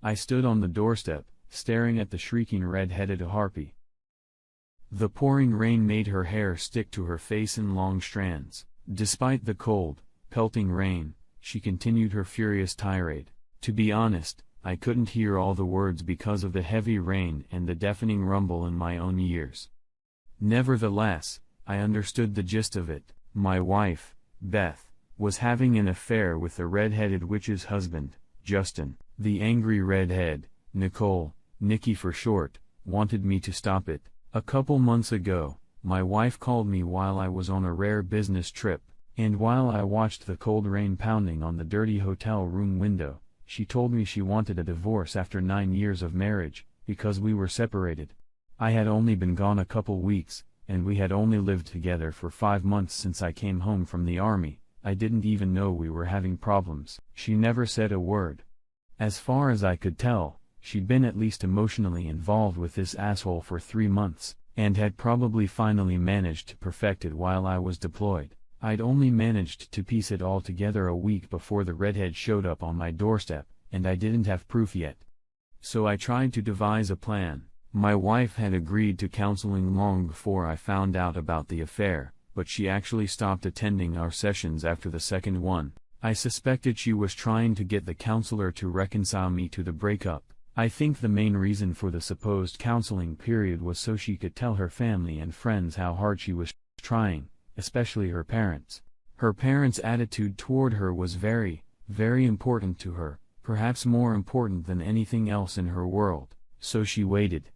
I stood on the doorstep, staring at the shrieking red-headed harpy. The pouring rain made her hair stick to her face in long strands. Despite the cold, pelting rain, she continued her furious tirade. To be honest, I couldn't hear all the words because of the heavy rain and the deafening rumble in my own ears. Nevertheless, I understood the gist of it. My wife, Beth, was having an affair with the red-headed witch's husband, Justin. The angry redhead, Nicole, Nikki for short, wanted me to stop it. A couple months ago, my wife called me while I was on a rare business trip, and while I watched the cold rain pounding on the dirty hotel room window, she told me she wanted a divorce after 9 years of marriage, because we were separated. I had only been gone a couple weeks, and we had only lived together for 5 months since I came home from the army. I didn't even know we were having problems. She never said a word. As far as I could tell, she'd been at least emotionally involved with this asshole for 3 months, and had probably finally managed to perfect it while I was deployed. I'd only managed to piece it all together a week before the redhead showed up on my doorstep, and I didn't have proof yet. So I tried to devise a plan. My wife had agreed to counseling long before I found out about the affair, but she actually stopped attending our sessions after the second one. I suspected she was trying to get the counselor to reconcile me to the breakup. I think the main reason for the supposed counseling period was so she could tell her family and friends how hard she was trying, especially her parents. Her parents' attitude toward her was very, very important to her, perhaps more important than anything else in her world. So she waited,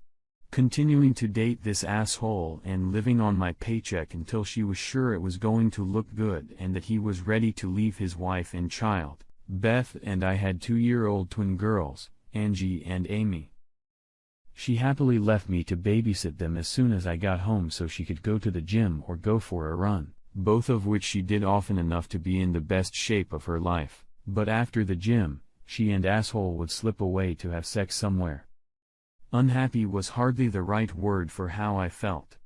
continuing to date this asshole and living on my paycheck until she was sure it was going to look good and that he was ready to leave his wife and child. Beth and I had 2-year-old twin girls, Angie and Amy. She happily left me to babysit them as soon as I got home so she could go to the gym or go for a run, both of which she did often enough to be in the best shape of her life. But after the gym, she and asshole would slip away to have sex somewhere. Unhappy was hardly the right word for how I felt.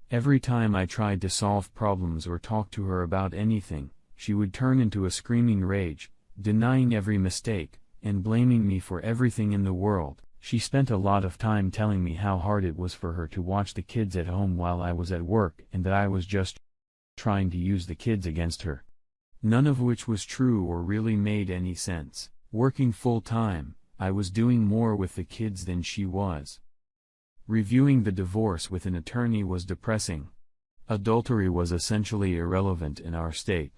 Every time I tried to solve problems or talk to her about anything, she would turn into a screaming rage, denying every mistake, and blaming me for everything in the world. She spent a lot of time telling me how hard it was for her to watch the kids at home while I was at work and that I was just trying to use the kids against her. None of which was true or really made any sense. Working full-time, I was doing more with the kids than she was. Reviewing the divorce with an attorney was depressing. Adultery was essentially irrelevant in our state.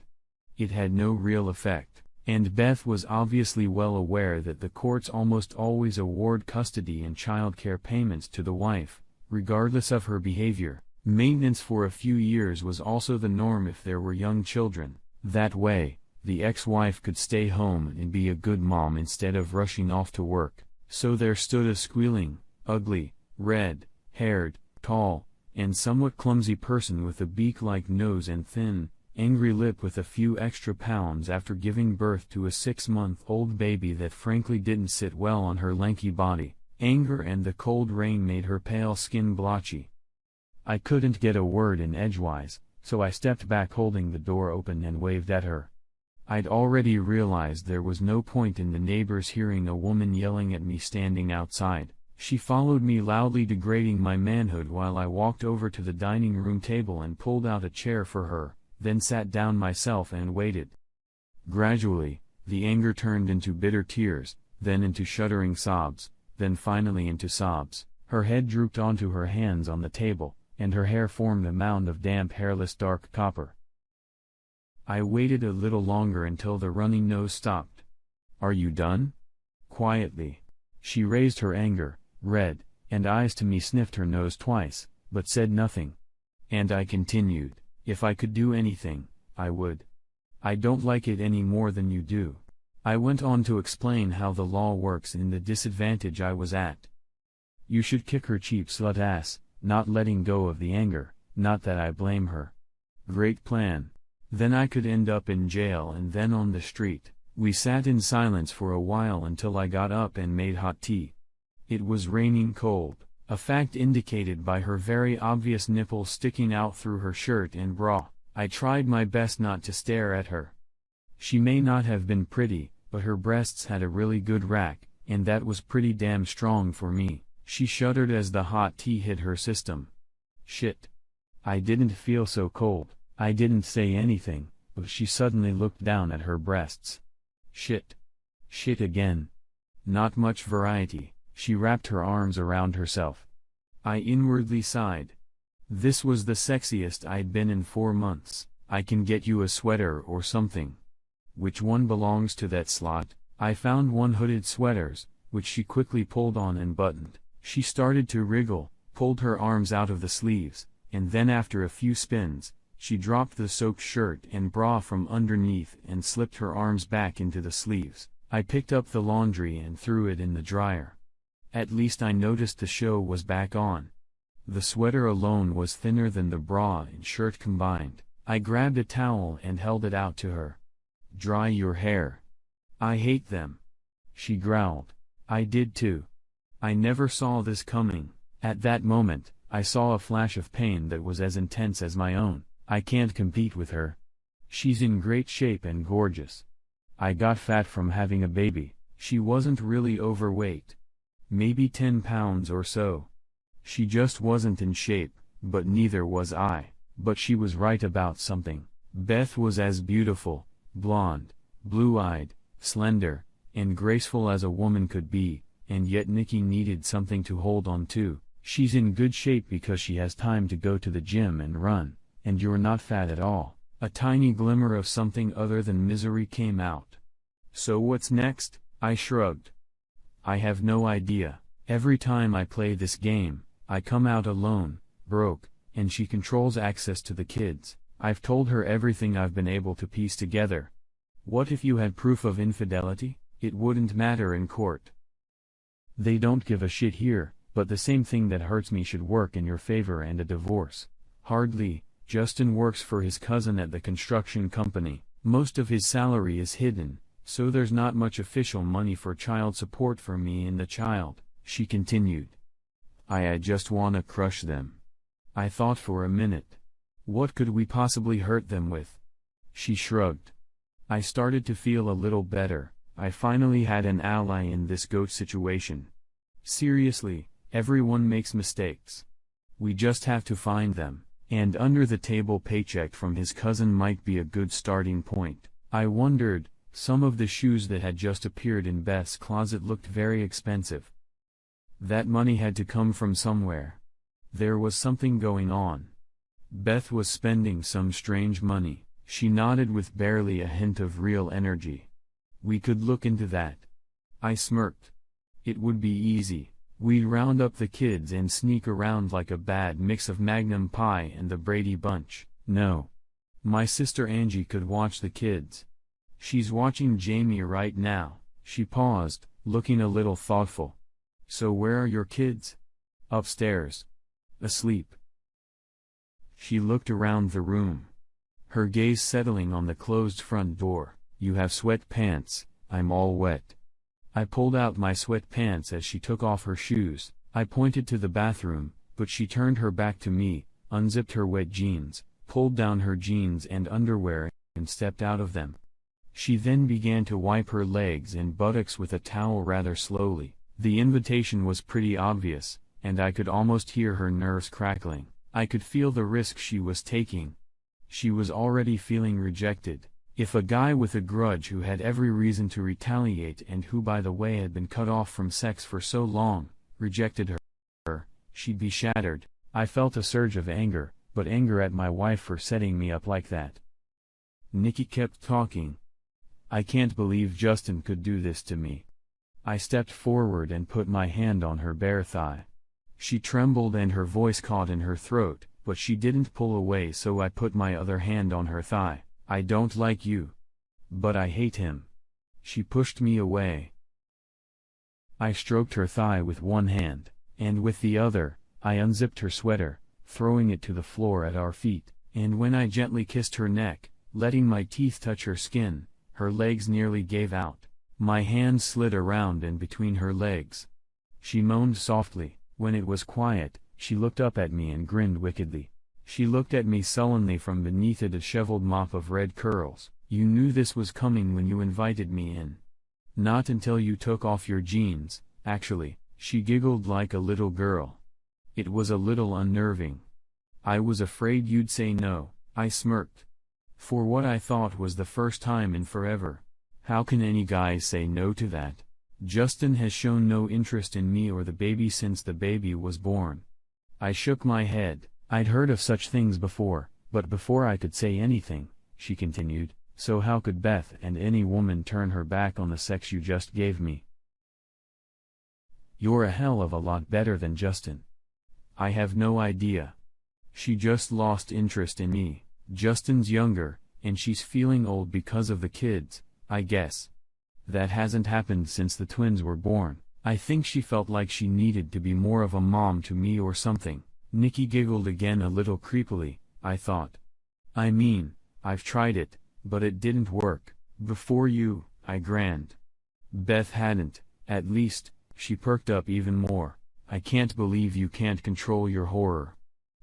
It had no real effect, and Beth was obviously well aware that the courts almost always award custody and childcare payments to the wife, regardless of her behavior. Maintenance for a few years was also the norm if there were young children. That way, the ex-wife could stay home and be a good mom instead of rushing off to work. So there stood a squealing, ugly, red-haired, tall, and somewhat clumsy person with a beak-like nose and thin, angry lip with a few extra pounds after giving birth to a 6-month-old baby that frankly didn't sit well on her lanky body. Anger and the cold rain made her pale skin blotchy. I couldn't get a word in edgewise, so I stepped back holding the door open and waved at her. I'd already realized there was no point in the neighbors hearing a woman yelling at me standing outside. She followed me loudly, degrading my manhood while I walked over to the dining room table and pulled out a chair for her, then sat down myself and waited. Gradually, the anger turned into bitter tears, then into shuddering sobs, then finally into sobs. Her head drooped onto her hands on the table, and her hair formed a mound of damp hairless dark copper. I waited a little longer until the runny nose stopped. "Are you done?" Quietly. She raised her anger, red, and eyes to me, sniffed her nose twice, but said nothing. And I continued, "If I could do anything, I would. I don't like it any more than you do." I went on to explain how the law works and the disadvantage I was at. You should kick her cheap slut ass, not letting go of the anger, not that I blame her. Great plan. Then I could end up in jail and then on the street. We sat in silence for a while until I got up and made hot tea. It was raining cold, a fact indicated by her very obvious nipples sticking out through her shirt and bra. I tried my best not to stare at her. She may not have been pretty, but her breasts had a really good rack, and that was pretty damn strong for me. She shuddered as the hot tea hit her system. Shit. I didn't feel so cold. I didn't say anything, but she suddenly looked down at her breasts. Shit. Shit again. Not much variety. She wrapped her arms around herself. I inwardly sighed. This was the sexiest I'd been in 4 months. I can get you a sweater or something. Which one belongs to that slot? I found one hooded sweaters, which she quickly pulled on and buttoned. She started to wriggle, pulled her arms out of the sleeves, and then after a few spins, she dropped the soaked shirt and bra from underneath and slipped her arms back into the sleeves. I picked up the laundry and threw it in the dryer. At least I noticed the show was back on. The sweater alone was thinner than the bra and shirt combined. I grabbed a towel and held it out to her. Dry your hair. I hate them. She growled. I did too. I never saw this coming. At that moment, I saw a flash of pain that was as intense as my own. I can't compete with her. She's in great shape and gorgeous. I got fat from having a baby. She wasn't really overweight. Maybe 10 pounds or so. She just wasn't in shape, but neither was I. But she was right about something. Beth was as beautiful, blonde, blue-eyed, slender, and graceful as a woman could be, and yet Nikki needed something to hold on to. She's in good shape because she has time to go to the gym and run, and you're not fat at all. A tiny glimmer of something other than misery came out. So what's next? I shrugged. I have no idea. Every time I play this game, I come out alone, broke, and she controls access to the kids. I've told her everything I've been able to piece together. What if you had proof of infidelity? It wouldn't matter in court. They don't give a shit here, but the same thing that hurts me should work in your favor and a divorce. Hardly. Justin works for his cousin at the construction company. Most of his salary is hidden, so there's not much official money for child support for me and the child, she continued. I just wanna crush them. I thought for a minute. What could we possibly hurt them with? She shrugged. I started to feel a little better. I finally had an ally in this goat situation. Seriously, everyone makes mistakes. We just have to find them, and under-the-table paycheck from his cousin might be a good starting point. I wondered, some of the shoes that had just appeared in Beth's closet looked very expensive. That money had to come from somewhere. There was something going on. Beth was spending some strange money. She nodded with barely a hint of real energy. We could look into that. I smirked. It would be easy. We'd round up the kids and sneak around like a bad mix of Magnum Pie and the Brady Bunch. No. My sister Angie could watch the kids. She's watching Jamie right now. She paused, looking a little thoughtful. So where are your kids? Upstairs. Asleep. She looked around the room. Her gaze settling on the closed front door. You have sweatpants, I'm all wet. I pulled out my sweatpants as she took off her shoes. I pointed to the bathroom, but she turned her back to me, unzipped her wet jeans, pulled down her jeans and underwear, and stepped out of them. She then began to wipe her legs and buttocks with a towel rather slowly. The invitation was pretty obvious, and I could almost hear her nerves crackling. I could feel the risk she was taking. She was already feeling rejected. If a guy with a grudge who had every reason to retaliate and who by the way had been cut off from sex for so long, rejected her, she'd be shattered. I felt a surge of anger, but anger at my wife for setting me up like that. Nikki kept talking. I can't believe Justin could do this to me. I stepped forward and put my hand on her bare thigh. She trembled and her voice caught in her throat, but she didn't pull away, so I put my other hand on her thigh. I don't like you. But I hate him. She pushed me away. I stroked her thigh with one hand, and with the other, I unzipped her sweater, throwing it to the floor at our feet, and when I gently kissed her neck, letting my teeth touch her skin, her legs nearly gave out. My hand slid around and between her legs. She moaned softly. When it was quiet, she looked up at me and grinned wickedly. She looked at me sullenly from beneath a disheveled mop of red curls. You knew this was coming when you invited me in. Not until you took off your jeans, actually, she giggled like a little girl. It was a little unnerving. I was afraid you'd say no, I smirked. For what I thought was the first time in forever. How can any guy say no to that? Justin has shown no interest in me or the baby since the baby was born. I shook my head. I'd heard of such things before, but before I could say anything, she continued, so how could Beth and any woman turn her back on the sex you just gave me? You're a hell of a lot better than Justin. I have no idea. She just lost interest in me. Justin's younger, and she's feeling old because of the kids, I guess. That hasn't happened since the twins were born. I think she felt like she needed to be more of a mom to me or something. Nikki giggled again a little creepily, I thought. I mean, I've tried it, but it didn't work. Before you, I grinned. Beth hadn't, at least. She perked up even more. I can't believe you can't control your horror.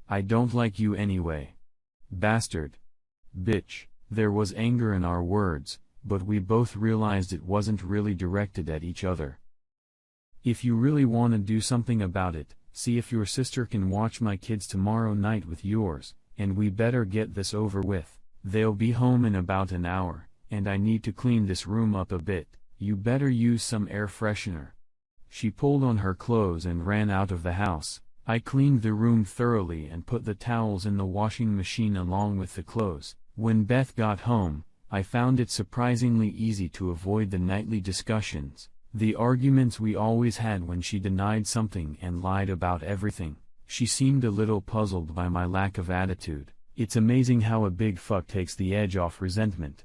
I don't like you anyway. Bastard. Bitch. There was anger in our words, but we both realized it wasn't really directed at each other. If you really want to do something about it, see if your sister can watch my kids tomorrow night with yours, and we better get this over with. They'll be home in about an hour, and I need to clean this room up a bit. You better use some air freshener. She pulled on her clothes and ran out of the house. I cleaned the room thoroughly and put the towels in the washing machine along with the clothes. When Beth got home, I found it surprisingly easy to avoid the nightly discussions, the arguments we always had when she denied something and lied about everything. She seemed a little puzzled by my lack of attitude. It's amazing how a big fuck takes the edge off resentment.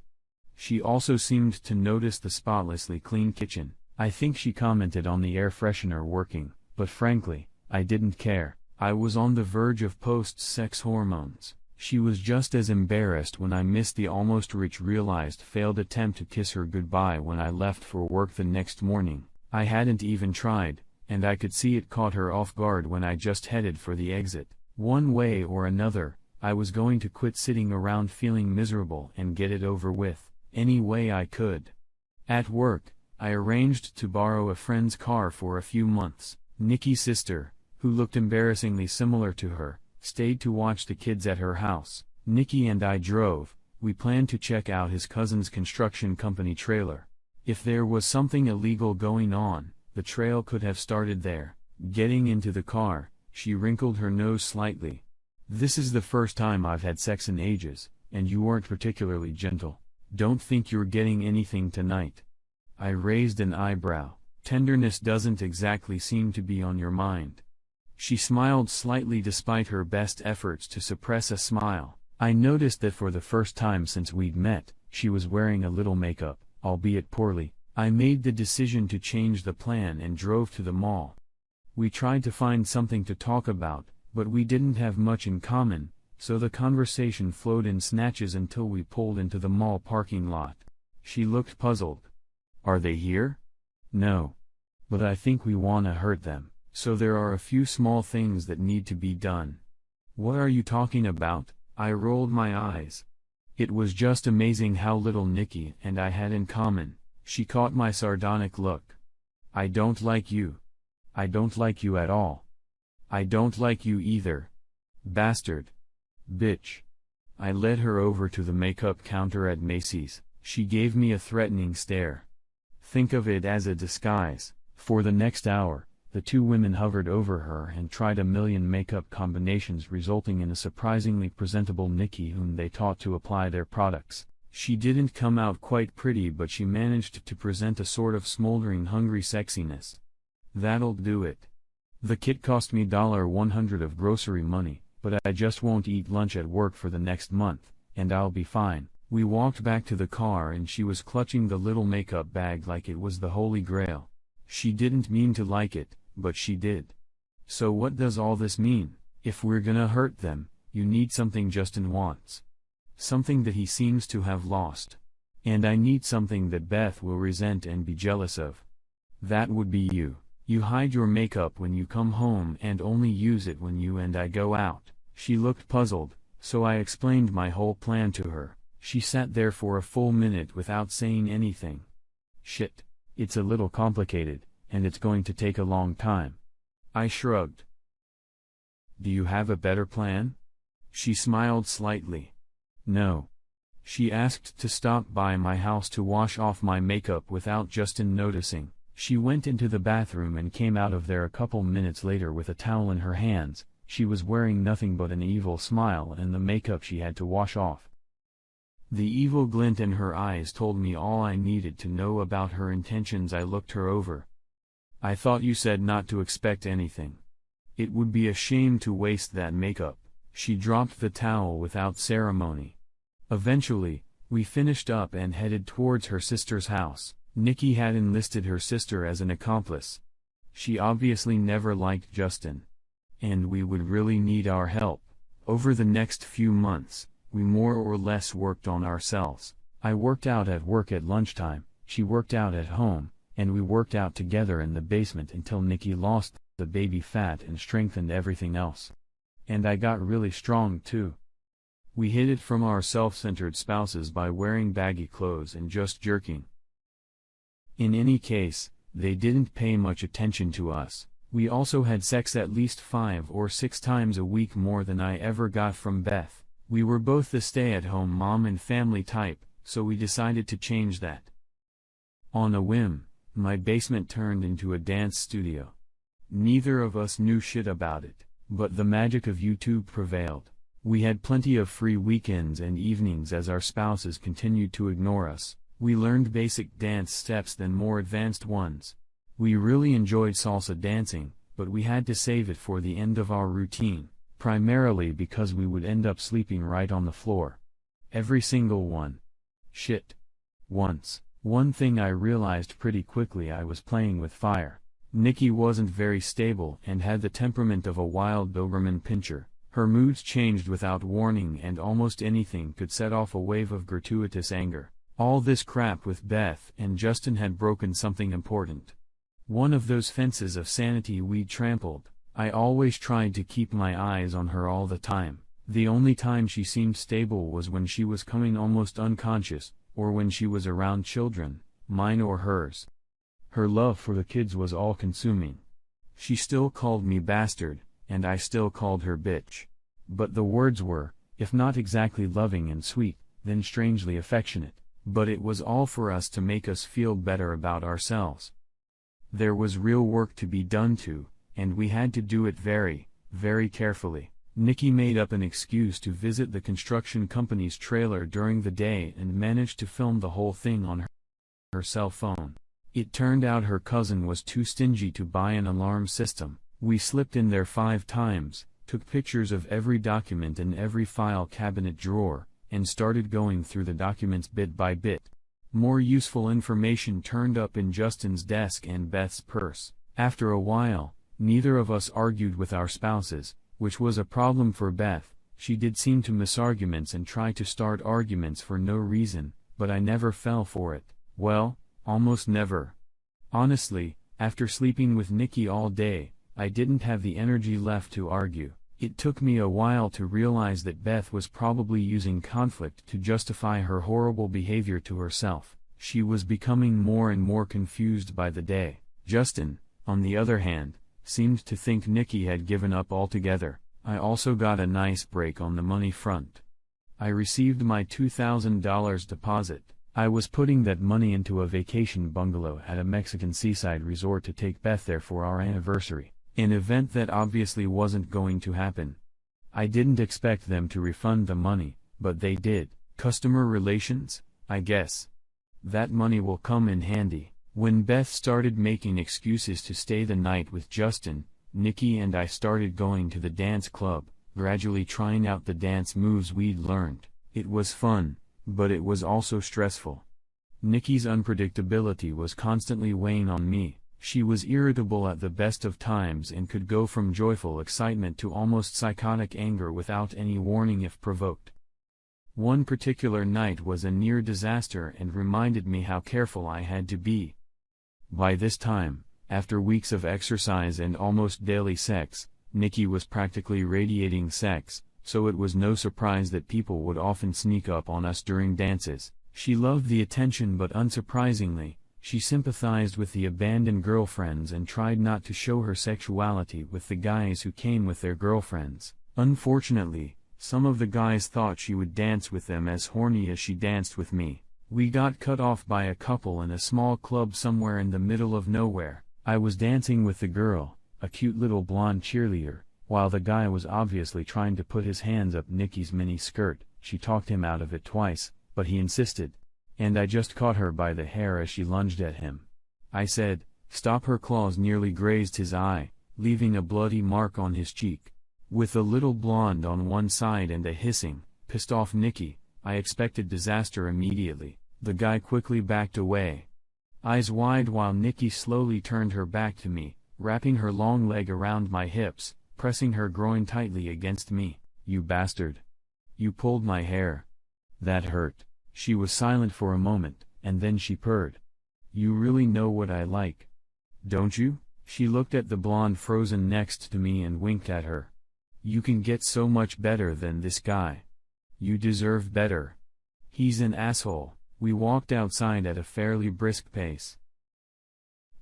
She also seemed to notice the spotlessly clean kitchen. I think she commented on the air freshener working, but frankly, I didn't care. I was on the verge of post-sex hormones. She was just as embarrassed when I missed the almost realized failed attempt to kiss her goodbye when I left for work the next morning. I hadn't even tried, and I could see it caught her off guard when I just headed for the exit. One way or another, I was going to quit sitting around feeling miserable and get it over with, any way I could. At work, I arranged to borrow a friend's car for a few months. Nikki's sister, who looked embarrassingly similar to her, stayed to watch the kids at her house. Nikki and I drove. We planned to check out his cousin's construction company trailer. If there was something illegal going on, the trail could have started there. Getting into the car, she wrinkled her nose slightly. This is the first time I've had sex in ages, and you weren't particularly gentle. Don't think you're getting anything tonight. I raised an eyebrow. Tenderness doesn't exactly seem to be on your mind. She smiled slightly despite her best efforts to suppress a smile. I noticed that for the first time since we'd met, she was wearing a little makeup, albeit poorly. I made the decision to change the plan and drove to the mall. We tried to find something to talk about, but we didn't have much in common, so the conversation flowed in snatches until we pulled into the mall parking lot. She looked puzzled. Are they here? No. But I think we wanna hurt them, so there are a few small things that need to be done. What are you talking about? I rolled my eyes. It was just amazing how little Nikki and I had in common. She caught my sardonic look. I don't like you. I don't like you at all. I don't like you either. Bastard. Bitch. I led her over to the makeup counter at Macy's. She gave me a threatening stare. Think of it as a disguise. For the next hour, the two women hovered over her and tried a million makeup combinations, resulting in a surprisingly presentable Nikki whom they taught to apply their products. She didn't come out quite pretty, but she managed to present a sort of smoldering hungry sexiness. That'll do it. The kit cost me $100 of grocery money, but I just won't eat lunch at work for the next month, and I'll be fine. We walked back to the car and she was clutching the little makeup bag like it was the holy grail. She didn't mean to like it, but she did. So what does all this mean? If we're gonna hurt them, you need something Justin wants. Something that he seems to have lost. And I need something that Beth will resent and be jealous of. That would be you. You hide your makeup when you come home and only use it when you and I go out. She looked puzzled, so I explained my whole plan to her. She sat there for a full minute without saying anything. Shit. It's a little complicated, and it's going to take a long time. I shrugged. Do you have a better plan? She smiled slightly. No. She asked to stop by my house to wash off my makeup without Justin noticing. She went into the bathroom and came out of there a couple minutes later with a towel in her hands. She was wearing nothing but an evil smile and the makeup she had to wash off. The evil glint in her eyes told me all I needed to know about her intentions. I looked her over. I thought you said not to expect anything. It would be a shame to waste that makeup. She dropped the towel without ceremony. Eventually, we finished up and headed towards her sister's house. Nikki had enlisted her sister as an accomplice. She obviously never liked Justin. And we would really need our help. Over the next few months, we more or less worked on ourselves. I worked out at work at lunchtime, she worked out at home, and we worked out together in the basement until Nikki lost the baby fat and strengthened everything else. And I got really strong too. We hid it from our self-centered spouses by wearing baggy clothes and just jerking. In any case, they didn't pay much attention to us. We also had sex at least 5 or 6 times a week, more than I ever got from Beth. We were both the stay-at-home mom and family type, so we decided to change that. On a whim, my basement turned into a dance studio. Neither of us knew shit about it, but the magic of YouTube prevailed. We had plenty of free weekends and evenings as our spouses continued to ignore us. We learned basic dance steps, then more advanced ones. We really enjoyed salsa dancing, but we had to save it for the end of our routine, primarily because we would end up sleeping right on the floor. Every single one. Shit. Once, one thing I realized pretty quickly: I was playing with fire. Nikki wasn't very stable and had the temperament of a wild Doberman pinscher. Her moods changed without warning, and almost anything could set off a wave of gratuitous anger. All this crap with Beth and Justin had broken something important. One of those fences of sanity we'd trampled. I always tried to keep my eyes on her all the time. The only time she seemed stable was when she was coming almost unconscious, or when she was around children, mine or hers. Her love for the kids was all-consuming. She still called me bastard, and I still called her bitch. But the words were, if not exactly loving and sweet, then strangely affectionate. But it was all for us to make us feel better about ourselves. There was real work to be done too, and we had to do it very, very carefully. Nikki made up an excuse to visit the construction company's trailer during the day and managed to film the whole thing on her cell phone. It turned out her cousin was too stingy to buy an alarm system. We slipped in there 5 times, took pictures of every document in every file cabinet drawer, and started going through the documents bit by bit. More useful information turned up in Justin's desk and Beth's purse. After a while, neither of us argued with our spouses, which was a problem for Beth. She did seem to miss arguments and try to start arguments for no reason, but I never fell for it. Well, almost never. Honestly, after sleeping with Nikki all day, I didn't have the energy left to argue. It took me a while to realize that Beth was probably using conflict to justify her horrible behavior to herself. She was becoming more and more confused by the day. Justin, on the other hand, seemed to think Nikki had given up altogether. I also got a nice break on the money front. I received my $2,000 deposit. I was putting that money into a vacation bungalow at a Mexican seaside resort to take Beth there for our anniversary. An event that obviously wasn't going to happen. I didn't expect them to refund the money, but they did. Customer relations, I guess. That money will come in handy. When Beth started making excuses to stay the night with Justin, Nikki and I started going to the dance club, gradually trying out the dance moves we'd learned. It was fun, but it was also stressful. Nikki's unpredictability was constantly weighing on me. She was irritable at the best of times and could go from joyful excitement to almost psychotic anger without any warning if provoked. One particular night was a near disaster and reminded me how careful I had to be. By this time, after weeks of exercise and almost daily sex, Nikki was practically radiating sex, so it was no surprise that people would often sneak up on us during dances. She loved the attention, but unsurprisingly, She sympathized with the abandoned girlfriends and tried not to show her sexuality with the guys who came with their girlfriends. Unfortunately, some of the guys thought she would dance with them as horny as she danced with me. We got cut off by a couple in a small club somewhere in the middle of nowhere. I was dancing with the girl, a cute little blonde cheerleader, while the guy was obviously trying to put his hands up Nikki's mini skirt. She talked him out of it twice, but he insisted. And I just caught her by the hair as she lunged at him. I said, "Stop." Her claws nearly grazed his eye, leaving a bloody mark on his cheek. With the little blonde on one side and a hissing, pissed off Nikki, I expected disaster immediately. The guy quickly backed away, eyes wide, while Nikki slowly turned her back to me, wrapping her long leg around my hips, pressing her groin tightly against me. "You bastard. You pulled my hair. That hurt." She was silent for a moment, and then she purred. "You really know what I like, don't you?" She looked at the blonde frozen next to me and winked at her. "You can get so much better than this guy. You deserve better. He's an asshole." We walked outside at a fairly brisk pace.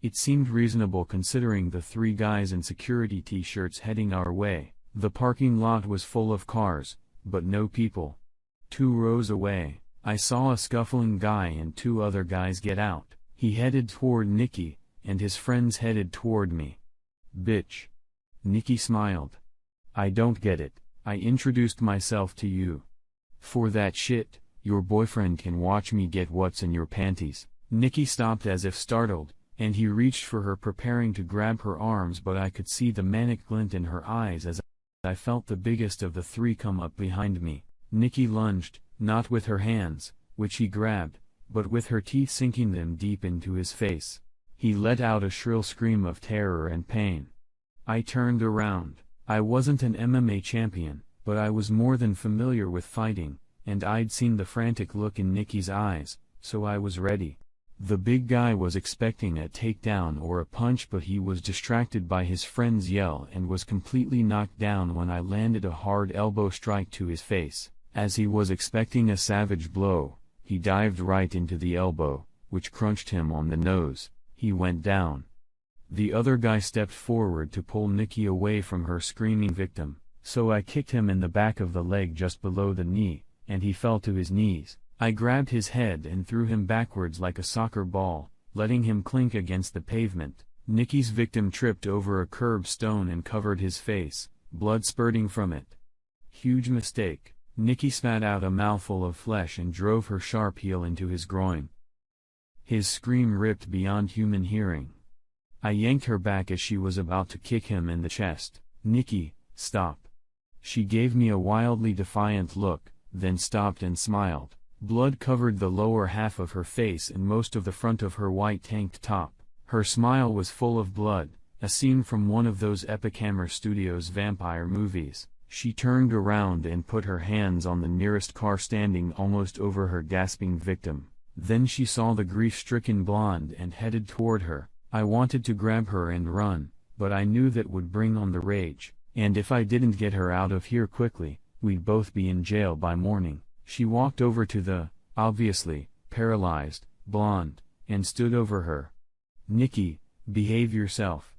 It seemed reasonable considering the three guys in security t-shirts heading our way. The parking lot was full of cars, but no people. 2 rows away, I saw a scuffling guy and 2 other guys get out. He headed toward Nikki, and his friends headed toward me. "Bitch." Nikki smiled. "I don't get it. I introduced myself to you. For that shit, your boyfriend can watch me get what's in your panties." Nikki stopped as if startled, and he reached for her, preparing to grab her arms, but I could see the manic glint in her eyes as I felt the biggest of the 3 come up behind me. Nikki lunged, not with her hands, which he grabbed, but with her teeth, sinking them deep into his face. He let out a shrill scream of terror and pain. I turned around. I wasn't an MMA champion, but I was more than familiar with fighting, and I'd seen the frantic look in Nikki's eyes, so I was ready. The big guy was expecting a takedown or a punch, but he was distracted by his friend's yell and was completely knocked down when I landed a hard elbow strike to his face. As he was expecting a savage blow, he dived right into the elbow, which crunched him on the nose. He went down. The other guy stepped forward to pull Nikki away from her screaming victim, so I kicked him in the back of the leg just below the knee, and he fell to his knees. I grabbed his head and threw him backwards like a soccer ball, letting him clink against the pavement. Nikki's victim tripped over a curb stone and covered his face, blood spurting from it. Huge mistake. Nikki spat out a mouthful of flesh and drove her sharp heel into his groin. His scream ripped beyond human hearing. I yanked her back as she was about to kick him in the chest. "Nikki, stop." She gave me a wildly defiant look, then stopped and smiled. Blood covered the lower half of her face and most of the front of her white tank top. Her smile was full of blood, a scene from one of those Epic Hammer Studios vampire movies. She turned around and put her hands on the nearest car standing almost over her gasping victim. Then she saw the grief-stricken blonde and headed toward her. I wanted to grab her and run, but I knew that would bring on the rage, and if I didn't get her out of here quickly, we'd both be in jail by morning. She walked over to the, obviously, paralyzed, blonde, and stood over her. "Nikki, behave yourself.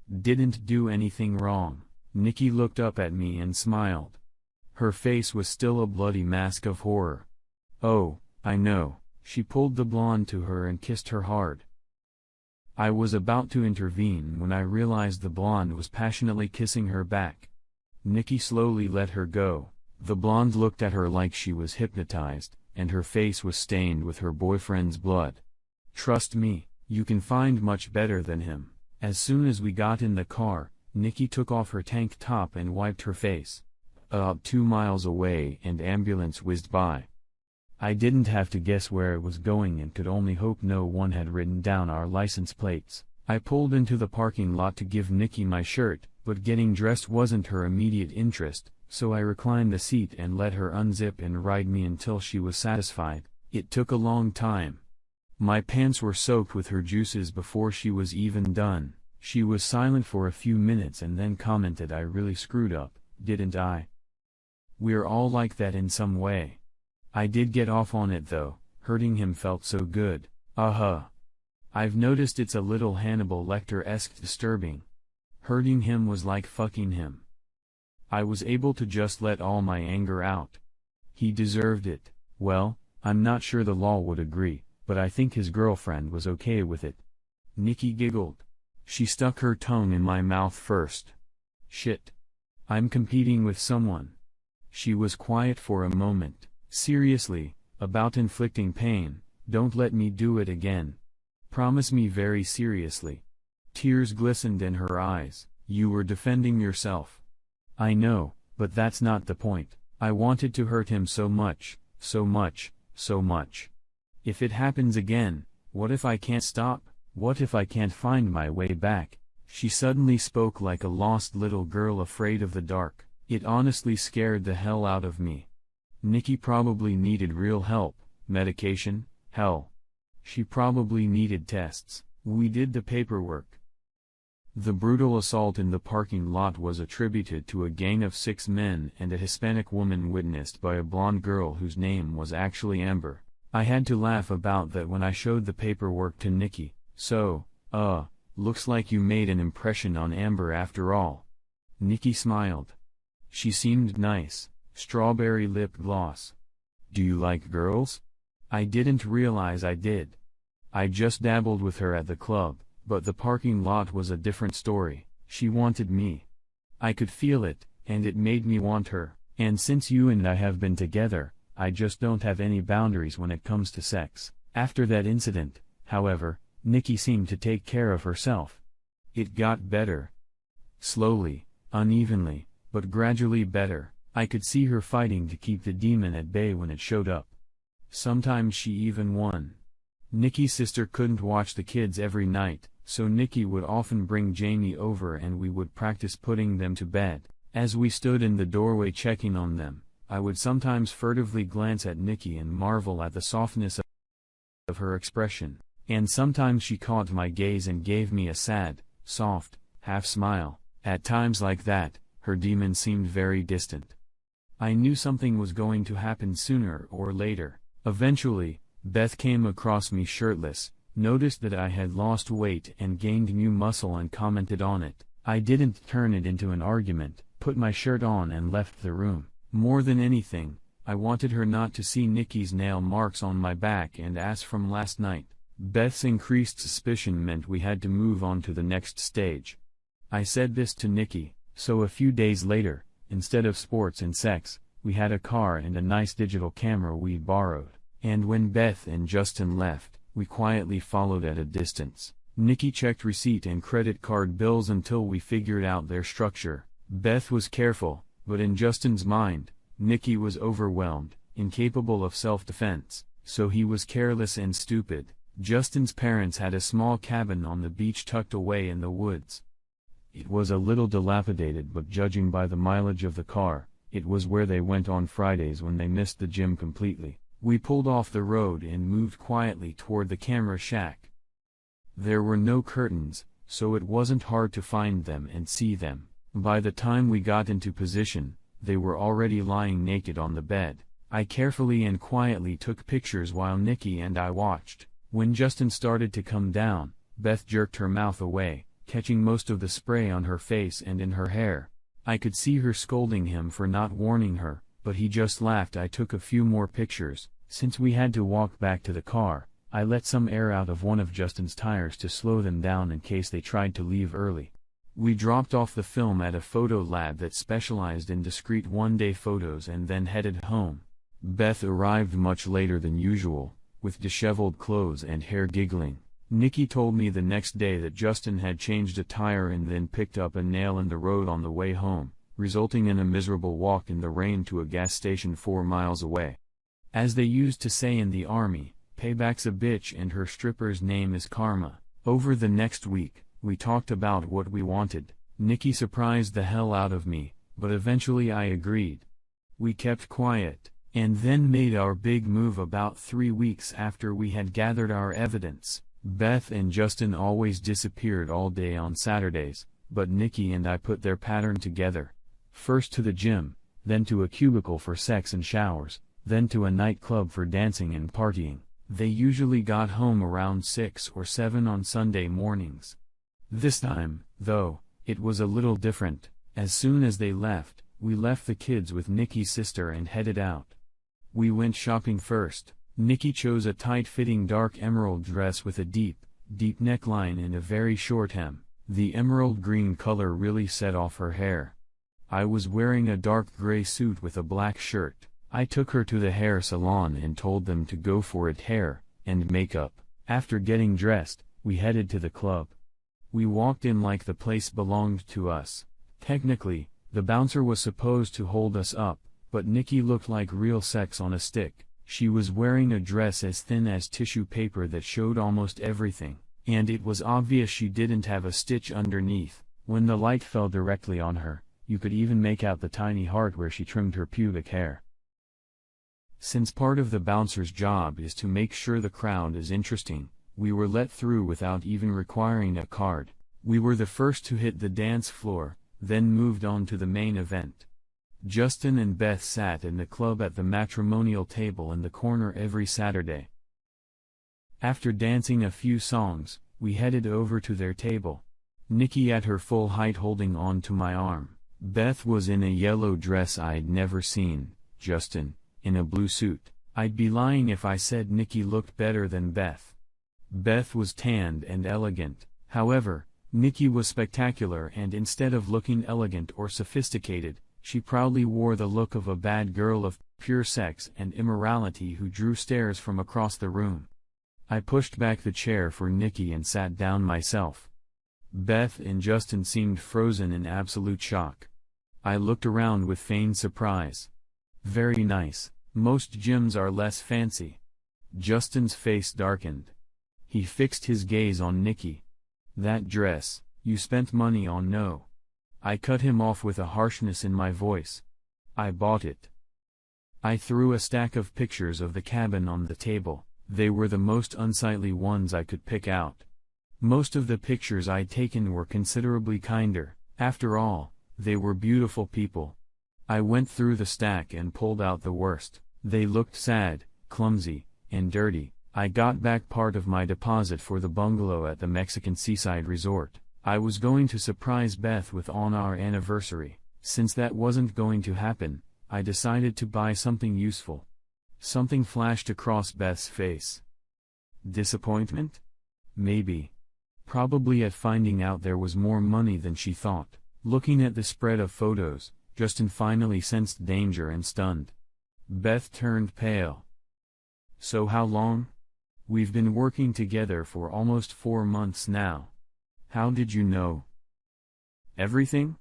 Didn't do anything wrong." Nikki looked up at me and smiled. Her face was still a bloody mask of horror. "Oh, I know." She pulled the blonde to her and kissed her hard. I was about to intervene when I realized the blonde was passionately kissing her back. Nikki slowly let her go. The blonde looked at her like she was hypnotized, and her face was stained with her boyfriend's blood. "Trust me, you can find much better than him." As soon as we got in the car, Nikki took off her tank top and wiped her face. About 2 miles away, an ambulance whizzed by. I didn't have to guess where it was going and could only hope no one had written down our license plates. I pulled into the parking lot to give Nikki my shirt, but getting dressed wasn't her immediate interest, so I reclined the seat and let her unzip and ride me until she was satisfied. It took a long time. My pants were soaked with her juices before she was even done. She was silent for a few minutes and then commented, "I really screwed up, didn't I?" "We're all like that in some way." I did get off on it though, hurting him felt so good. I've noticed it's a little Hannibal Lecter-esque disturbing. Hurting him was like fucking him. I was able to just let all my anger out. He deserved it. Well, I'm not sure the law would agree, but I think his girlfriend was okay with it. Nikki giggled. She stuck her tongue in my mouth first. Shit. I'm competing with someone. She was quiet for a moment. Seriously, about inflicting pain, don't let me do it again. Promise me very seriously. Tears glistened in her eyes. You were defending yourself. I know, but that's not the point. I wanted to hurt him so much, so much, so much. If it happens again, what if I can't stop? What if I can't find my way back? She suddenly spoke like a lost little girl afraid of the dark. It honestly scared the hell out of me. Nikki probably needed real help, medication, hell. She probably needed tests. We did the paperwork. The brutal assault in the parking lot was attributed to a gang of 6 men and a Hispanic woman witnessed by a blonde girl whose name was actually Amber. I had to laugh about that when I showed the paperwork to Nikki. So, looks like you made an impression on Amber after all. Nikki smiled. She seemed nice, strawberry lip gloss. Do you like girls? I didn't realize I did. I just dabbled with her at the club, but the parking lot was a different story. She wanted me. I could feel it, and it made me want her. And since you and I have been together, I just don't have any boundaries when it comes to sex. After that incident, however, Nikki seemed to take care of herself. It got better. Slowly, unevenly, but gradually better. I could see her fighting to keep the demon at bay when it showed up. Sometimes she even won. Nikki's sister couldn't watch the kids every night, so Nikki would often bring Jamie over and we would practice putting them to bed. As we stood in the doorway checking on them, I would sometimes furtively glance at Nikki and marvel at the softness of her expression. And sometimes she caught my gaze and gave me a sad, soft, half-smile. At times like that, her demon seemed very distant. I knew something was going to happen sooner or later. Eventually, Beth came across me shirtless, noticed that I had lost weight and gained new muscle and commented on it. I didn't turn it into an argument, put my shirt on and left the room. More than anything, I wanted her not to see Nikki's nail marks on my back and ass from last night. Beth's increased suspicion meant we had to move on to the next stage. I said this to Nikki, so a few days later, instead of sports and sex, we had a car and a nice digital camera we borrowed. And when Beth and Justin left, we quietly followed at a distance. Nikki checked receipt and credit card bills until we figured out their structure. Beth was careful, but in Justin's mind, Nikki was overwhelmed, incapable of self-defense, so he was careless and stupid. Justin's parents had a small cabin on the beach tucked away in the woods. It was a little dilapidated, but judging by the mileage of the car, it was where they went on Fridays when they missed the gym completely. We pulled off the road and moved quietly toward the camera shack. There were no curtains, so it wasn't hard to find them and see them. By the time we got into position, they were already lying naked on the bed. I carefully and quietly took pictures while Nikki and I watched. When Justin started to come down, Beth jerked her mouth away, catching most of the spray on her face and in her hair. I could see her scolding him for not warning her, but he just laughed. I took a few more pictures. Since we had to walk back to the car, I let some air out of one of Justin's tires to slow them down in case they tried to leave early. We dropped off the film at a photo lab that specialized in discreet one-day photos and then headed home. Beth arrived much later than usual, with disheveled clothes and hair giggling. Nikki told me the next day that Justin had changed a tire and then picked up a nail in the road on the way home, resulting in a miserable walk in the rain to a gas station 4 miles away. As they used to say in the army, payback's a bitch and her stripper's name is Karma. Over the next week, we talked about what we wanted. Nikki surprised the hell out of me, but eventually I agreed. We kept quiet, and then made our big move about 3 weeks after we had gathered our evidence. Beth and Justin always disappeared all day on Saturdays, but Nikki and I put their pattern together. First to the gym, then to a cubicle for sex and showers, then to a nightclub for dancing and partying. They usually got home around 6 or 7 on Sunday mornings. This time, though, it was a little different. As soon as they left, we left the kids with Nikki's sister and headed out. We went shopping first. Nikki chose a tight-fitting dark emerald dress with a deep neckline and a very short hem. The emerald green color really set off her hair. I was wearing a dark gray suit with a black shirt. I took her to the hair salon and told them to go for it hair and makeup. After getting dressed, we headed to the club. We walked in like the place belonged to us. Technically, the bouncer was supposed to hold us up, but Nikki looked like real sex on a stick. She was wearing a dress as thin as tissue paper that showed almost everything, and it was obvious she didn't have a stitch underneath. When the light fell directly on her, you could even make out the tiny heart where she trimmed her pubic hair. Since part of the bouncer's job is to make sure the crowd is interesting, we were let through without even requiring a card. We were the first to hit the dance floor, then moved on to the main event. Justin and Beth sat in the club at the matrimonial table in the corner every Saturday. After dancing a few songs, we headed over to their table. Nikki at her full height holding on to my arm. Beth was in a yellow dress I'd never seen. Justin, in a blue suit. I'd be lying if I said Nikki looked better than Beth. Beth was tanned and elegant. However, Nikki was spectacular, and instead of looking elegant or sophisticated, she proudly wore the look of a bad girl of pure sex and immorality who drew stares from across the room. I pushed back the chair for Nikki and sat down myself. Beth and Justin seemed frozen in absolute shock. I looked around with feigned surprise. Very nice. Most gyms are less fancy. Justin's face darkened. He fixed his gaze on Nikki. That dress, you spent money on. No. I cut him off with a harshness in my voice. I bought it. I threw a stack of pictures of the cabin on the table. They were the most unsightly ones I could pick out. Most of the pictures I'd taken were considerably kinder. After all, they were beautiful people. I went through the stack and pulled out the worst. They looked sad, clumsy, and dirty. I got back part of my deposit for the bungalow at the Mexican seaside resort. I was going to surprise Beth with on our anniversary. Since that wasn't going to happen, I decided to buy something useful. Something flashed across Beth's face. Disappointment? Maybe. Probably at finding out there was more money than she thought. Looking at the spread of photos, Justin finally sensed danger and stunned. Beth turned pale. So how long? We've been working together for almost 4 months now. How did you know? Everything?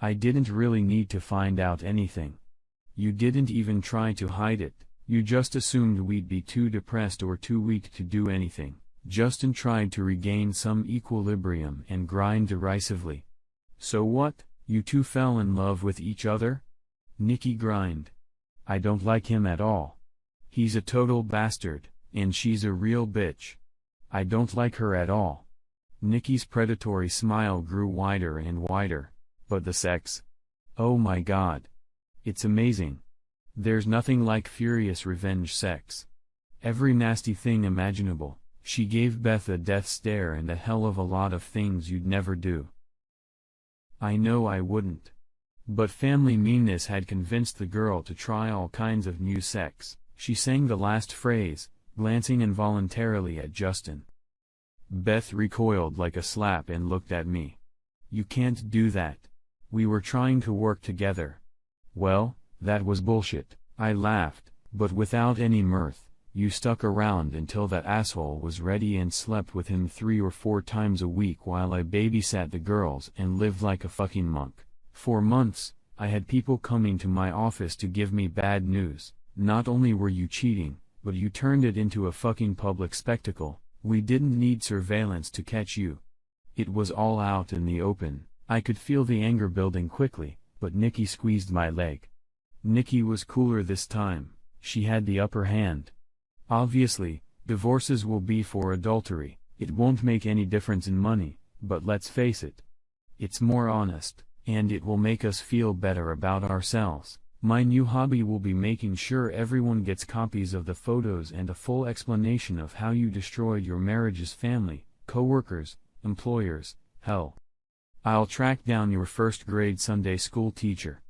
I didn't really need to find out anything. You didn't even try to hide it. You just assumed we'd be too depressed or too weak to do anything. Justin tried to regain some equilibrium and grinned derisively. So what? You two fell in love with each other? Nikki grinned. I don't like him at all. He's a total bastard, and she's a real bitch. I don't like her at all. Nikki's predatory smile grew wider and wider. But the sex? Oh my God. It's amazing. There's nothing like furious revenge sex. Every nasty thing imaginable. She gave Beth a death stare and a hell of a lot of things you'd never do. I know I wouldn't. But family meanness had convinced the girl to try all kinds of new sex. She sang the last phrase, glancing involuntarily at Justin. Beth recoiled like a slap and looked at me. You can't do that. We were trying to work together. Well, that was bullshit. I laughed, but without any mirth. You stuck around until that asshole was ready and slept with him 3 or 4 times a week while I babysat the girls and lived like a fucking monk. For months, I had people coming to my office to give me bad news. Not only were you cheating, but you turned it into a fucking public spectacle. We didn't need surveillance to catch you. It was all out in the open. I could feel the anger building quickly, but Nikki squeezed my leg. Nikki was cooler this time. She had the upper hand. Obviously, divorces will be for adultery. It won't make any difference in money, but let's face it. It's more honest, and it will make us feel better about ourselves. My new hobby will be making sure everyone gets copies of the photos and a full explanation of how you destroyed your marriage's family, co-workers, employers, hell. I'll track down your first-grade Sunday school teacher.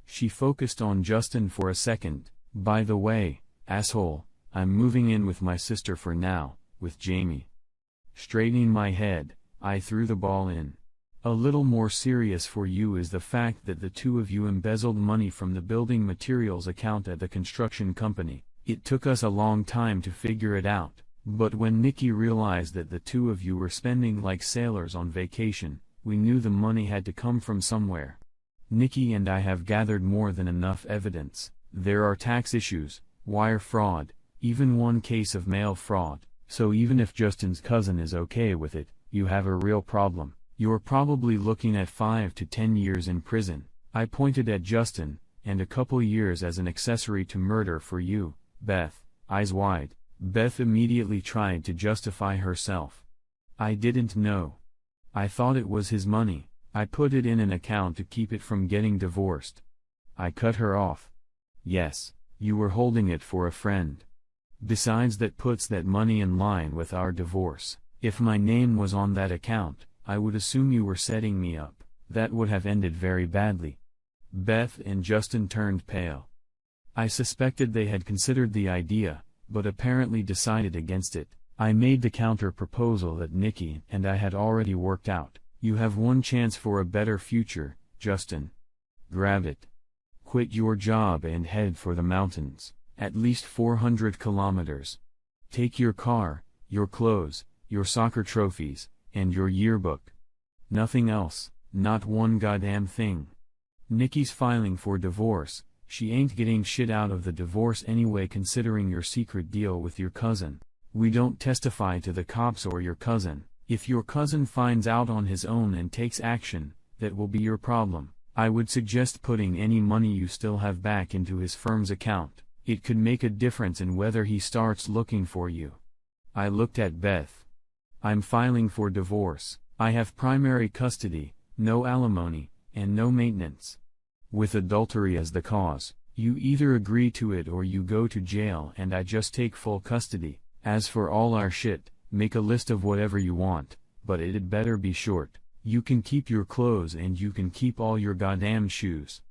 She focused on Justin for a second. By the way, asshole, I'm moving in with my sister for now, with Jamie. Straightening my head, I threw the ball in. A little more serious for you is the fact that the two of you embezzled money from the building materials account at the construction company. It took us a long time to figure it out, but when Nikki realized that the two of you were spending like sailors on vacation, we knew the money had to come from somewhere. Nikki and I have gathered more than enough evidence. There are tax issues, wire fraud, even one case of mail fraud, so even if Justin's cousin is okay with it, you have a real problem. You're probably looking at 5 to 10 years in prison. I pointed at Justin, and a couple years as an accessory to murder for you, Beth, eyes wide. Beth immediately tried to justify herself. I didn't know. I thought it was his money. I put it in an account to keep it from getting divorced. I cut her off. Yes, you were holding it for a friend. Besides, that puts that money in line with our divorce. If my name was on that account, I would assume you were setting me up. That would have ended very badly. Beth and Justin turned pale. I suspected they had considered the idea, but apparently decided against it. I made the counter-proposal that Nikki and I had already worked out. You have one chance for a better future, Justin. Grab it. Quit your job and head for the mountains, at least 400 kilometers. Take your car, your clothes, your soccer trophies, and your yearbook. Nothing else, not one goddamn thing. Nikki's filing for divorce. She ain't getting shit out of the divorce anyway, considering your secret deal with your cousin. We don't testify to the cops or your cousin. If your cousin finds out on his own and takes action, that will be your problem. I would suggest putting any money you still have back into his firm's account. It could make a difference in whether he starts looking for you. I looked at Beth. I'm filing for divorce. I have primary custody, no alimony, and no maintenance. With adultery as the cause, you either agree to it or you go to jail and I just take full custody. As for all our shit, make a list of whatever you want, but it'd better be short. You can keep your clothes and you can keep all your goddamn shoes.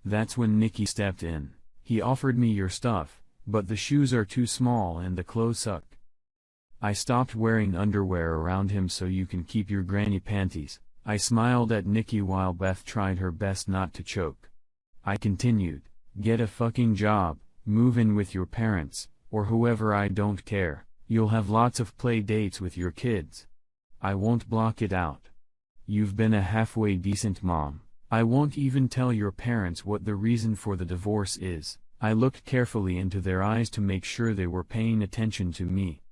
That's when Nikki stepped in. He offered me your stuff, but the shoes are too small and the clothes suck. I stopped wearing underwear around him so you can keep your granny panties. I smiled at Nikki while Beth tried her best not to choke. I continued, get a fucking job, move in with your parents, or whoever, I don't care. You'll have lots of play dates with your kids. I won't block it out. You've been a halfway decent mom. I won't even tell your parents what the reason for the divorce is. I looked carefully into their eyes to make sure they were paying attention to me.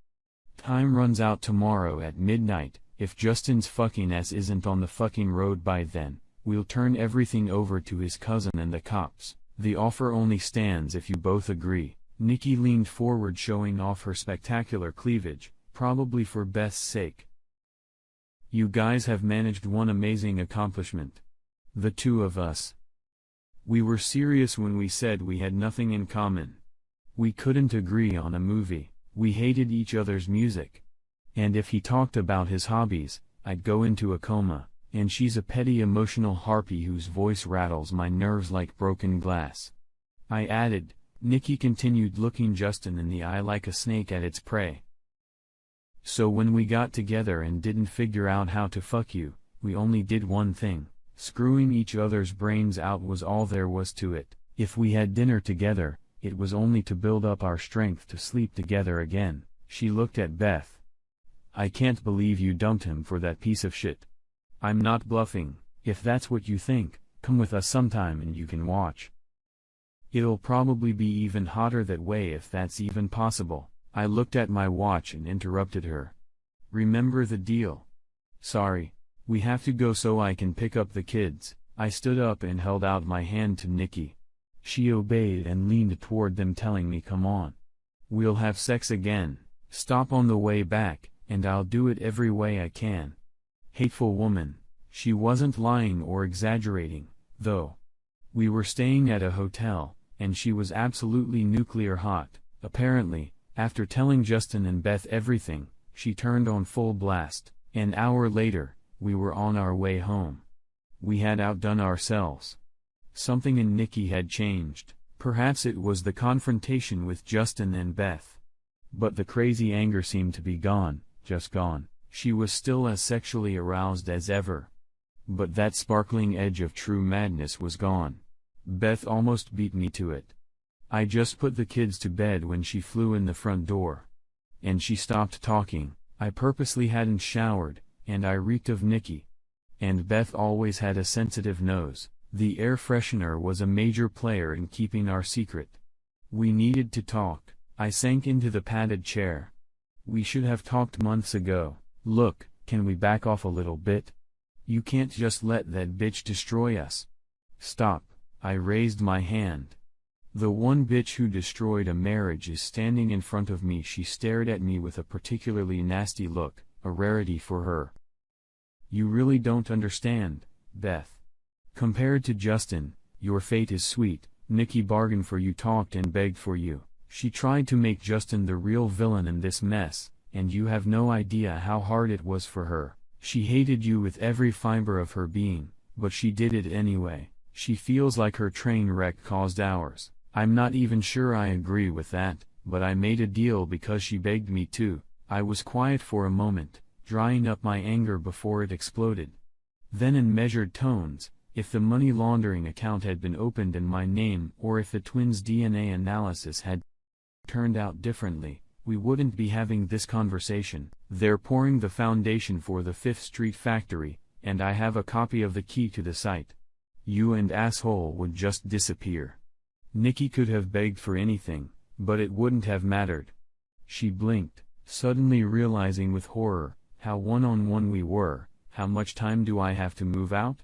Time runs out tomorrow at midnight. If Justin's fucking ass isn't on the fucking road by then, we'll turn everything over to his cousin and the cops. The offer only stands if you both agree. Nikki leaned forward, showing off her spectacular cleavage, probably for Beth's sake. You guys have managed one amazing accomplishment. The two of us. We were serious when we said we had nothing in common. We couldn't agree on a movie. We hated each other's music. And if he talked about his hobbies, I'd go into a coma, and she's a petty emotional harpy whose voice rattles my nerves like broken glass. I added. Nikki continued, looking Justin in the eye like a snake at its prey. So when we got together and didn't figure out how to fuck you, we only did one thing. Screwing each other's brains out was all there was to it. If we had dinner together, it was only to build up our strength to sleep together again. She looked at Beth. I can't believe you dumped him for that piece of shit. I'm not bluffing. If that's what you think, come with us sometime and you can watch. It'll probably be even hotter that way if that's even possible. I looked at my watch and interrupted her. Remember the deal. Sorry. We have to go so I can pick up the kids. I stood up and held out my hand to Nikki. She obeyed and leaned toward them, telling me, come on. We'll have sex again. Stop on the way back, and I'll do it every way I can. Hateful woman. She wasn't lying or exaggerating, though. We were staying at a hotel, and she was absolutely nuclear hot. Apparently, after telling Justin and Beth everything, she turned on full blast. An hour later, we were on our way home. We had outdone ourselves. Something in Nikki had changed. Perhaps it was the confrontation with Justin and Beth. But the crazy anger seemed to be gone, just gone. She was still as sexually aroused as ever. But that sparkling edge of true madness was gone. Beth almost beat me to it. I just put the kids to bed when she flew in the front door. And she stopped talking. I purposely hadn't showered, and I reeked of Nikki. And Beth always had a sensitive nose. The air freshener was a major player in keeping our secret. We needed to talk. I sank into the padded chair. We should have talked months ago. Look, can we back off a little bit? You can't just let that bitch destroy us. Stop, I raised my hand. The one bitch who destroyed a marriage is standing in front of me. She stared at me with a particularly nasty look, a rarity for her. You really don't understand, Beth. Compared to Justin, your fate is sweet. Nikki bargained for you, talked and begged for you. She tried to make Justin the real villain in this mess, and you have no idea how hard it was for her. She hated you with every fiber of her being, but she did it anyway. She feels like her train wreck caused ours. I'm not even sure I agree with that, but I made a deal because she begged me to. I was quiet for a moment, drying up my anger before it exploded. Then in measured tones, if the money laundering account had been opened in my name, or if the twins' DNA analysis had turned out differently, we wouldn't be having this conversation. They're pouring the foundation for the 5th Street factory, and I have a copy of the key to the site. You and asshole would just disappear. Nikki could have begged for anything, but it wouldn't have mattered. She blinked, suddenly realizing with horror how one-on-one we were. How much time do I have to move out?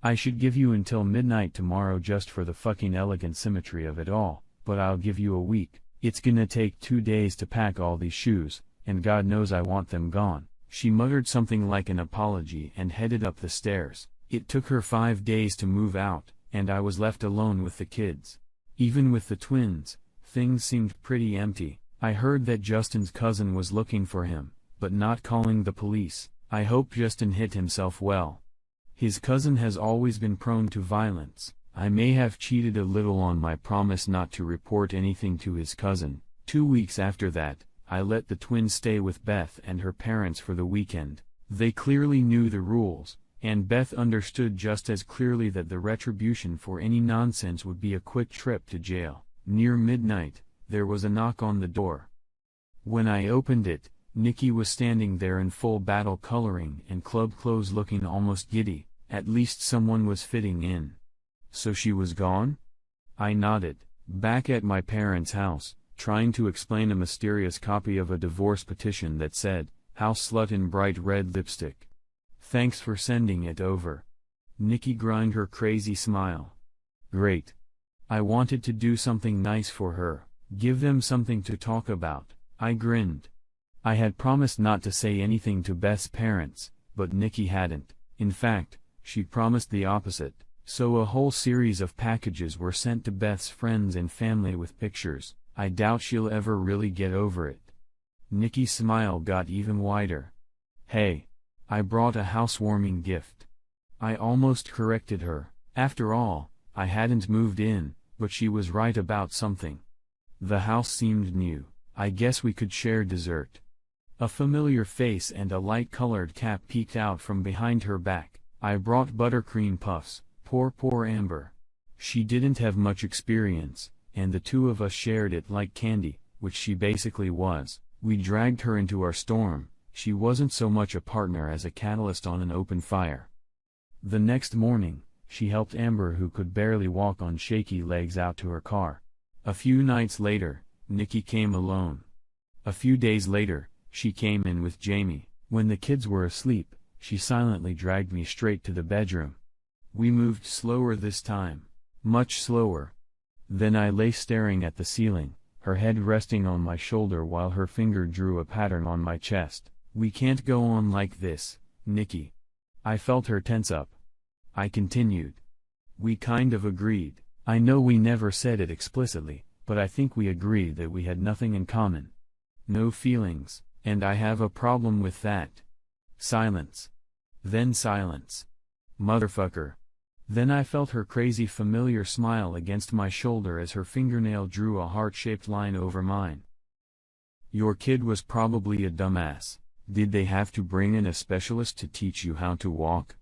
I should give you until midnight tomorrow just for the fucking elegant symmetry of it all, but I'll give you a week. It's gonna take 2 days to pack all these shoes, and God knows I want them gone. She muttered something like an apology and headed up the stairs. It took her 5 days to move out, and I was left alone with the kids. Even with the twins, things seemed pretty empty. I heard that Justin's cousin was looking for him, but not calling the police. I hope Justin hit himself well. His cousin has always been prone to violence. I may have cheated a little on my promise not to report anything to his cousin. 2 weeks after that, I let the twins stay with Beth and her parents for the weekend. They clearly knew the rules, and Beth understood just as clearly that the retribution for any nonsense would be a quick trip to jail. Near midnight, there was a knock on the door. When I opened it, Nikki was standing there in full battle coloring and club clothes, looking almost giddy. At least someone was fitting in. So she was gone? I nodded. Back at my parents' house, trying to explain a mysterious copy of a divorce petition that said, "House slut" in bright red lipstick. Thanks for sending it over. Nikki grinned her crazy smile. Great. I wanted to do something nice for her, give them something to talk about. I grinned. I had promised not to say anything to Beth's parents, but Nikki hadn't. In fact, she promised the opposite. So a whole series of packages were sent to Beth's friends and family with pictures. I doubt she'll ever really get over it. Nikki's smile got even wider. Hey, I brought a housewarming gift. I almost corrected her. After all, I hadn't moved in, but she was right about something. The house seemed new. I guess we could share dessert. A familiar face and a light-colored cap peeked out from behind her back. I brought buttercream puffs. Poor Amber. She didn't have much experience, and the two of us shared it like candy, which she basically was. We dragged her into our storm. She wasn't so much a partner as a catalyst on an open fire. The next morning, she helped Amber, who could barely walk on shaky legs, out to her car. A few nights later, Nikki came alone. A few days later, she came in with Jamie. When the kids were asleep, she silently dragged me straight to the bedroom. We moved slower this time. Much slower. Then I lay staring at the ceiling, her head resting on my shoulder while her finger drew a pattern on my chest. We can't go on like this, Nikki. I felt her tense up. I continued. We kind of agreed. I know we never said it explicitly, but I think we agreed that we had nothing in common. No feelings, and I have a problem with that. Silence. Then silence. Motherfucker. Then I felt her crazy familiar smile against my shoulder as her fingernail drew a heart-shaped line over mine. Your kid was probably a dumbass. Did they have to bring in a specialist to teach you how to walk?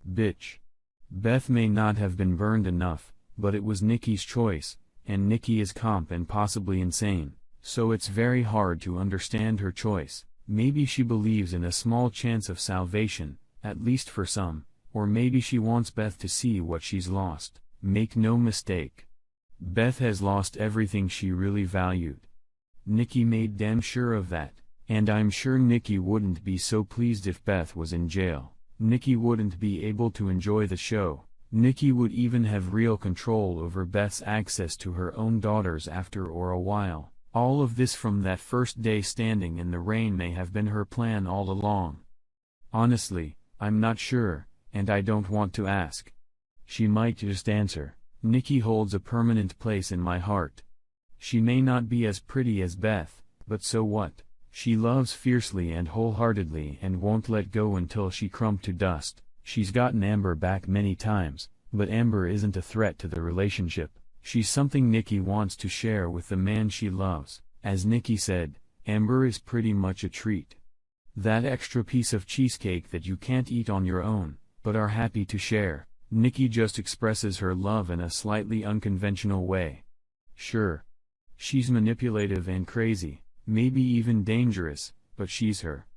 Bitch. Beth may not have been burned enough, but it was Nikki's choice, and Nikki is comp and possibly insane, so it's very hard to understand her choice. Maybe she believes in a small chance of salvation, at least for some, or maybe she wants Beth to see what she's lost. Make no mistake. Beth has lost everything she really valued. Nikki made damn sure of that, and I'm sure Nikki wouldn't be so pleased if Beth was in jail. Nikki wouldn't be able to enjoy the show. Nikki would even have real control over Beth's access to her own daughters after or a while. All of this from that first day standing in the rain may have been her plan all along. Honestly, I'm not sure, and I don't want to ask. She might just answer, Nikki holds a permanent place in my heart. She may not be as pretty as Beth, but so what? She loves fiercely and wholeheartedly and won't let go until she crumbles to dust. She's gotten Amber back many times, but Amber isn't a threat to the relationship. She's something Nikki wants to share with the man she loves. As Nikki said, Amber is pretty much a treat. That extra piece of cheesecake that you can't eat on your own, but are happy to share. Nikki just expresses her love in a slightly unconventional way. Sure. She's manipulative and crazy, maybe even dangerous, but she's her.